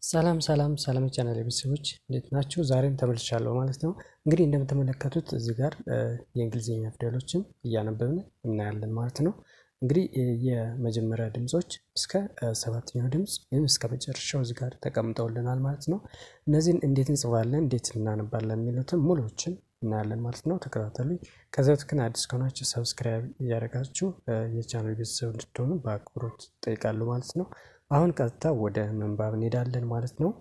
ሰላም የቻናል ቤተሰቦች እንዴት ናችሁ? ዛሬም ተመልሻለሁ ማለት ነው። እንግዲህ እንደምትመለከቱት እዚህ ጋር የእንግሊዝኛ ፊደሎችን እያነበብን እናያለን ማለት ነው። እንግዲህ የመጀመሪያ ድምጾች እስከ ሰባተኛው ድምጽ ወይም እስከ መጨረሻው እዚህ ጋር ተቀምጠውልናል ማለት ነው። እነዚህን እንዴት እንጽፋለን፣ እንዴት እናነባለን የሚሉትን ሙሉዎችን እናያለን ማለት ነው። ተከታተሉኝ። ከዚያ በፊት ግን አዲስ ከሆናችሁ ሰብስክራይብ እያደረጋችሁ የቻናል ቤተሰብ እንድትሆኑ በአክብሮት ጠይቃለሁ ማለት ነው። አሁን ቀጥታ ወደ ምንባብ እንሄዳለን ማለት ነው።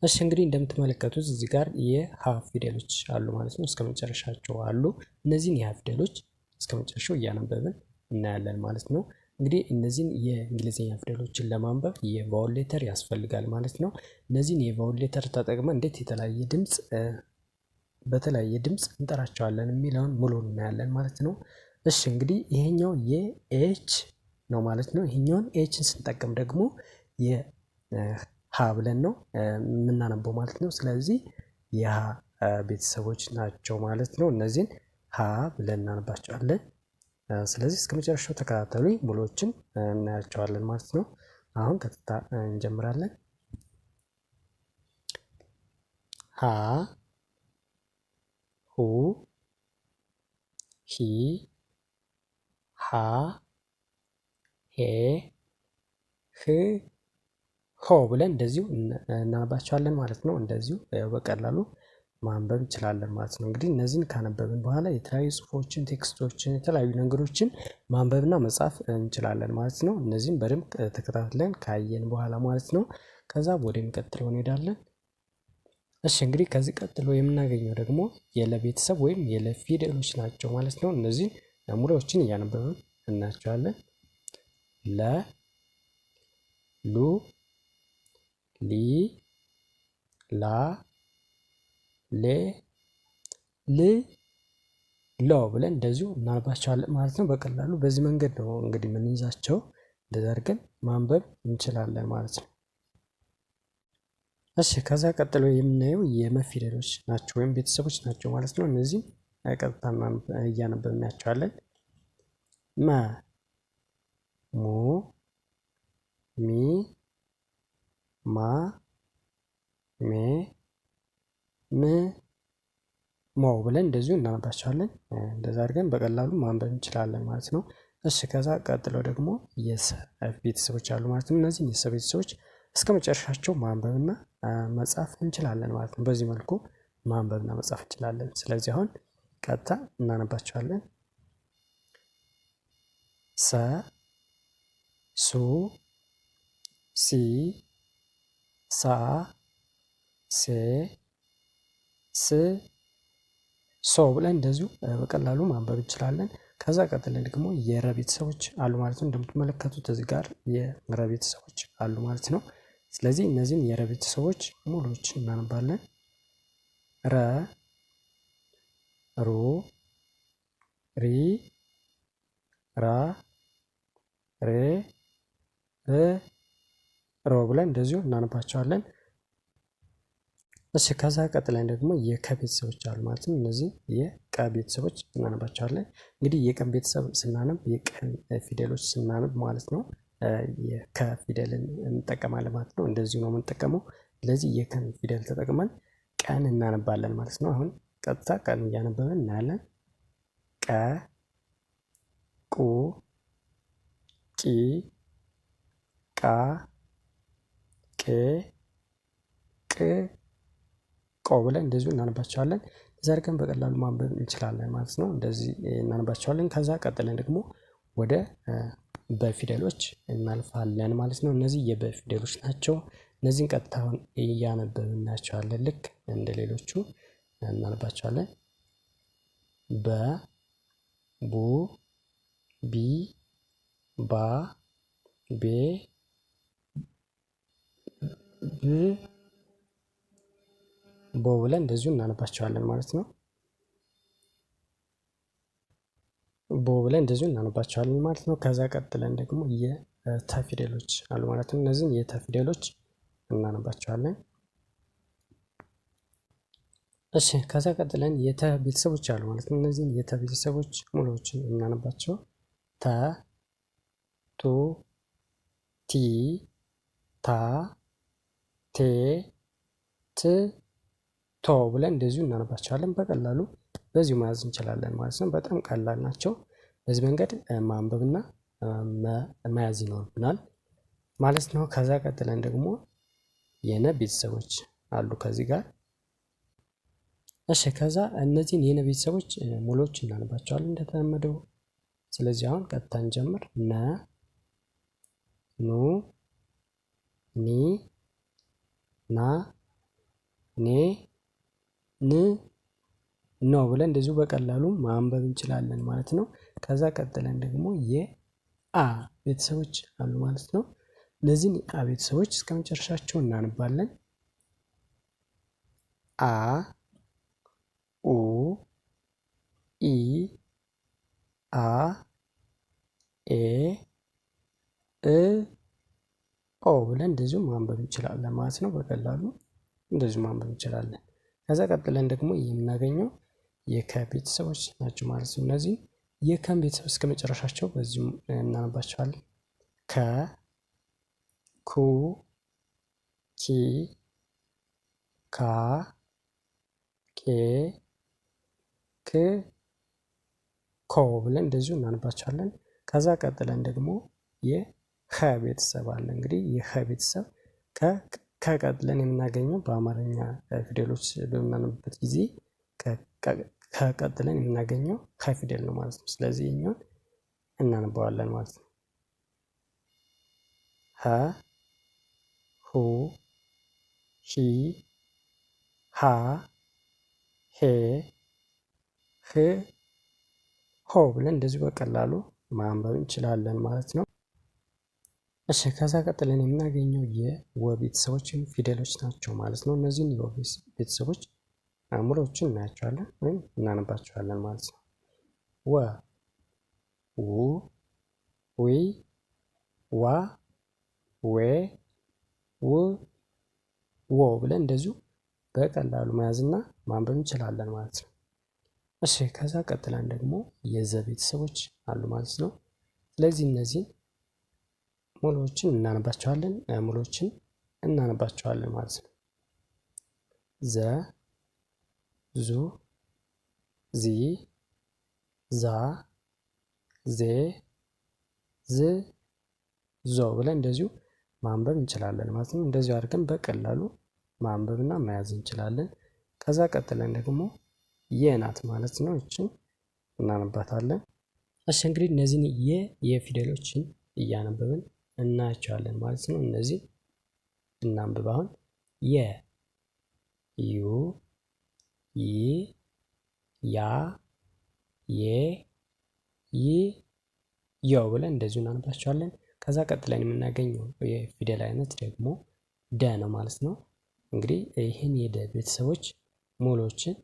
እሺ እንግዲህ እንደምትመለከቱት እዚህ ጋር የሀ ፊደሎች አሉ ማለት ነው። እስከ መጨረሻቸው አሉ። እነዚህን የሀ ፊደሎች እስከ መጨረሻው እያነበብን እናያለን ማለት ነው። እንግዲህ እነዚህን የእንግሊዝኛ ፊደሎችን ለማንበብ የቫውል ሌተር ያስፈልጋል ማለት ነው። እነዚህን የቫውል ሌተር ተጠቅመን እንዴት የተለያየ ድምፅ በተለያየ ድምፅ እንጠራቸዋለን የሚለውን ሙሉውን እናያለን ማለት ነው። እሺ እንግዲህ ይሄኛው የኤች ነው ማለት ነው። ይሄኛውን ኤችን ስንጠቀም ደግሞ የሀ ብለን ነው የምናነበው ማለት ነው። ስለዚህ የሀ ቤተሰቦች ናቸው ማለት ነው። እነዚህን ሀ ብለን እናነባቸዋለን። ስለዚህ እስከ መጨረሻው ተከታተሉኝ፣ ሙሉዎችን እናያቸዋለን ማለት ነው። አሁን ቀጥታ እንጀምራለን። ሀ ሁ ሂ ሃ ሄ ህ ሆ ብለን እንደዚሁ እናነባቸዋለን ማለት ነው። እንደዚሁ በቀላሉ ማንበብ እንችላለን ማለት ነው። እንግዲህ እነዚህን ካነበብን በኋላ የተለያዩ ጽሁፎችን፣ ቴክስቶችን፣ የተለያዩ ነገሮችን ማንበብና መጻፍ እንችላለን ማለት ነው። እነዚህን በደንብ ተከታትለን ካየን በኋላ ማለት ነው። ከዛ ወደሚቀጥለው እንሄዳለን። እሺ እንግዲህ ከዚህ ቀጥሎ የምናገኘው ደግሞ የለ ቤተሰብ ወይም የለ ፊደሎች ናቸው ማለት ነው። እነዚህን ሙሉዎችን እያነበብን እናያቸዋለን። ለ ሉ ሊ ላ ሌ ል ሎ ብለን እንደዚሁ እናነባቸዋለን ማለት ነው። በቀላሉ በዚህ መንገድ ነው እንግዲህ የምንይዛቸው። እንደዛ አድርገን ማንበብ እንችላለን ማለት ነው። እሺ ከዛ ቀጥሎ የምናየው የመ ፊደሎች ናቸው ወይም ቤተሰቦች ናቸው ማለት ነው። እነዚህ ቀጥታ እያነበብን እናያቸዋለን። መ ሙ ሚ ማ ሜ ም ሞ ብለን እንደዚሁ እናነባቸዋለን። እንደዛ አድርገን በቀላሉ ማንበብ እንችላለን ማለት ነው። እሺ ከዛ ቀጥሎ ደግሞ የሰ ቤተሰቦች አሉ ማለት ነው። እነዚህን የሰ ቤተሰቦች እስከ መጨረሻቸው ማንበብና መጻፍ እንችላለን ማለት ነው። በዚህ መልኩ ማንበብና መጻፍ እንችላለን። ስለዚህ አሁን ቀጥታ እናነባቸዋለን። ሰ ሱ ሲ ሳ ሴ ስ ሶ ብለን እንደዚሁ በቀላሉ ማንበብ እንችላለን። ከዛ ቀጥለን ደግሞ የረ ቤተሰቦች አሉ ማለት ነው። እንደምትመለከቱት እዚህ ጋር የረ ቤተሰቦች አሉ ማለት ነው። ስለዚህ እነዚህን የረ ቤተሰቦች ሙሉዎች እናነባለን። ረ ሩ ሪ ራ ሬ ር ሮ ብለን እንደዚሁ እናነባቸዋለን። እሺ ከዛ ቀጥለን ደግሞ የከ ቤተሰቦች አሉ ማለት ነው። እነዚህ የቀ ቤተሰቦች እናነባቸዋለን። እንግዲህ የቀን ቤተሰብ ስናነብ የቀን ፊደሎች ስናነብ ማለት ነው የከ ፊደልን እንጠቀማለን ማለት ነው። እንደዚሁ ነው የምንጠቀመው። ስለዚህ የከን ፊደል ተጠቅመን ቀን እናነባለን ማለት ነው። አሁን ቀጥታ ቀን እያነበብን እናያለን። ቀ ቁ ቂ ቃ ቄ ቅ ቆ ብለን እንደዚሁ እናነባቸዋለን። እዛ አድርገን በቀላሉ ማንበብ እንችላለን ማለት ነው። እንደዚህ እናነባቸዋለን። ከዛ ቀጥለን ደግሞ ወደ በፊደሎች እናልፋለን ማለት ነው። እነዚህ የበፊደሎች ናቸው። እነዚህን ቀጥታውን እያነበብን እናያቸዋለን። ልክ እንደ ሌሎቹ እናነባቸዋለን። በ ቡ ቢ ባ ቤ ብ ቦ ብለን እንደዚሁ እናነባቸዋለን ማለት ነው። ቦ ብለን እንደዚሁ እናነባቸዋለን ማለት ነው። ከዛ ቀጥለን ደግሞ የተ ፊደሎች አሉ ማለት ነው። እነዚህን የተ ፊደሎች እናነባቸዋለን። እሺ ከዛ ቀጥለን የተ ቤተሰቦች አሉ ማለት ነው። እነዚህን የተ ቤተሰቦች ሙሉዎችን እናነባቸው። ተ ቱ ቲ ታ ቴ ት ቶ ብለን እንደዚሁ እናነባቸዋለን። በቀላሉ በዚሁ መያዝ እንችላለን ማለት ነው። በጣም ቀላል ናቸው። በዚህ መንገድ ማንበብና መያዝ ይኖርብናል ማለት ነው። ከዛ ቀጥለን ደግሞ የነ ቤተሰቦች አሉ ከዚህ ጋር። እሺ ከዛ እነዚህን የነ ቤተሰቦች ሙሉዎች እናነባቸዋለን እንደተለመደው። ስለዚህ አሁን ቀጥታ እንጀምር። ነ ኑ ኒ ና ኔ ን ኖ ብለን እንደዚሁ በቀላሉ ማንበብ እንችላለን ማለት ነው። ከዛ ቀጥለን ደግሞ የአ ቤተሰቦች አሉ ማለት ነው። እነዚህን የአ ቤተሰቦች እስከ መጨረሻቸው እናነባለን። አ ኡ ኢ አ ኤ እ ኦ ብለን እንደዚሁ ማንበብ እንችላለን ማለት ነው። በቀላሉ እንደዚሁ ማንበብ እንችላለን። ከዛ ቀጥለን ደግሞ የምናገኘው የከ ቤተሰቦች ናቸው ማለት ነው። እነዚህ የከን ቤተሰብ እስከ መጨረሻቸው በዚሁ እናነባቸዋለን። ከ ኩ ኪ ካ ኬ ክ ኮ ብለን እንደዚሁ እናነባቸዋለን። ከዛ ቀጥለን ደግሞ የኸ ቤተሰብ አለ። እንግዲህ የኸ ቤተሰብ ከቀጥለን የምናገኘው በአማርኛ ፊደሎች በምናነብበት ጊዜ ከቀጥለን የምናገኘው ኸ ፊደል ነው ማለት ነው። ስለዚህ እኛውን እናነባዋለን ማለት ነው። ሀ ሁ ሂ ሃ ሄ ህ ሆ ብለን እንደዚሁ በቀላሉ ማንበብ እንችላለን ማለት ነው። እሺ ከዛ ቀጥለን የምናገኘው የወ ቤተሰቦች ፊደሎች ናቸው ማለት ነው። እነዚህን የወ ቤተሰቦች ሙሉዎችን እናያቸዋለን ወይም እናነባቸዋለን ማለት ነው። ወ ው ዊ ዋ ዌ ው ዎ ብለን እንደዚሁ በቀላሉ መያዝና ማንበብ እንችላለን ማለት ነው። እሺ ከዛ ቀጥለን ደግሞ የዘ ቤተሰቦች አሉ ማለት ነው። ስለዚህ እነዚህን ሙሉዎችን እናነባቸዋለን ማለት ነው። ዘ ዙ ዚ ዛ ዜ ዝ ዞ ብለን እንደዚሁ ማንበብ እንችላለን ማለት ነው። እንደዚሁ አድርገን በቀላሉ ማንበብና መያዝ እንችላለን። ከዛ ቀጥለን ደግሞ የናት ማለት ነው። እችን እናነባታለን። እሺ እንግዲህ እነዚህን የፊደሎችን እያነበብን እናያቸዋለን ማለት ነው። እነዚህ እናንብብ። አሁን የ ዩ ይ ያ የ ይ ዮ ብለን እንደዚሁ እናነባቸዋለን። ከዛ ቀጥለን የምናገኘው የፊደል አይነት ደግሞ ደ ነው ማለት ነው። እንግዲህ ይህን የደ ቤተሰቦች ሙሉዎችን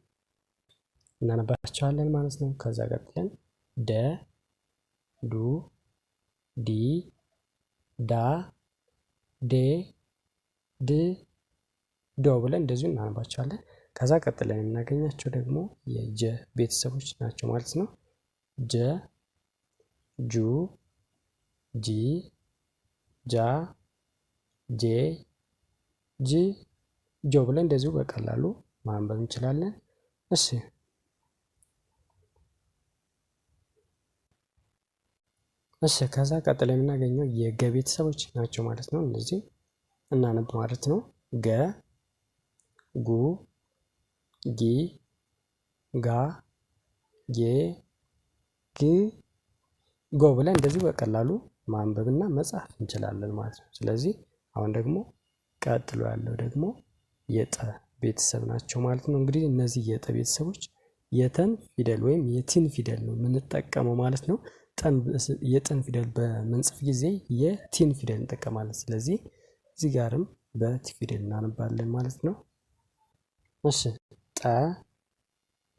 እናነባቸዋለን ማለት ነው። ከዛ ቀጥለን ደ ዱ ዲ ዳ ዴ ድ ዶ ብለን እንደዚሁ እናነባቸዋለን። ከዛ ቀጥለን የምናገኛቸው ደግሞ የጀ ቤተሰቦች ናቸው ማለት ነው። ጀ ጁ ጂ ጃ ጄ ጅ ጆ ብለን እንደዚሁ በቀላሉ ማንበብ እንችላለን። እሺ ከዛ ቀጥሎ የምናገኘው የገ ቤተሰቦች ናቸው ማለት ነው። እነዚህ እናነብ ማለት ነው። ገ ጉ ጊ ጋ ጌ ግ ጎ ብለን እንደዚህ በቀላሉ ማንበብና መጻፍ እንችላለን ማለት ነው። ስለዚህ አሁን ደግሞ ቀጥሎ ያለው ደግሞ የጠ ቤተሰብ ናቸው ማለት ነው። እንግዲህ እነዚህ የጠ ቤተሰቦች የተን ፊደል ወይም የቲን ፊደል ነው የምንጠቀመው ማለት ነው። የጠን ፊደል በምንጽፍ ጊዜ የቲን ፊደል እንጠቀማለን። ስለዚህ እዚህ ጋርም በት ፊደል እናነባለን ማለት ነው። እሺ ጠ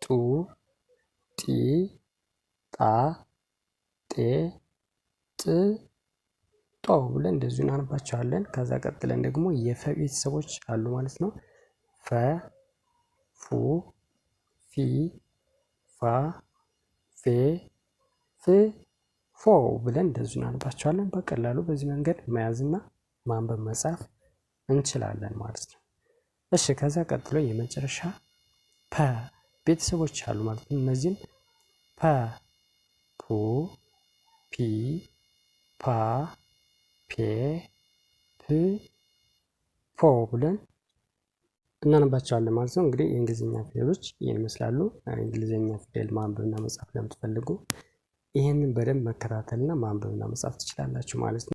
ጡ ጢ ጣ ጤ ጥ ጦ ብለን እንደዚሁ እናነባቸዋለን። ከዛ ቀጥለን ደግሞ የፈ ቤተሰቦች አሉ ማለት ነው። ፈ ፉ ፊ ፋ ፌ ፍ ፎ ብለን እንደዚሁ እናነባቸዋለን። በቀላሉ በዚህ መንገድ መያዝና ማንበብ መጻፍ እንችላለን ማለት ነው። እሺ ከዛ ቀጥሎ የመጨረሻ ፐ ቤተሰቦች አሉ ማለት ነው። እነዚህም ፐ፣ ፑ፣ ፒ፣ ፓ፣ ፔ፣ ፕ፣ ፖ ብለን እናነባቸዋለን ማለት ነው። እንግዲህ የእንግሊዝኛ ፊደሎች ይህን ይመስላሉ። እንግሊዝኛ ፊደል ማንበብና መጻፍ ለምትፈልጉ ይህንን በደንብ መከታተልና ማንበብና መጻፍ ትችላላችሁ ማለት ነው።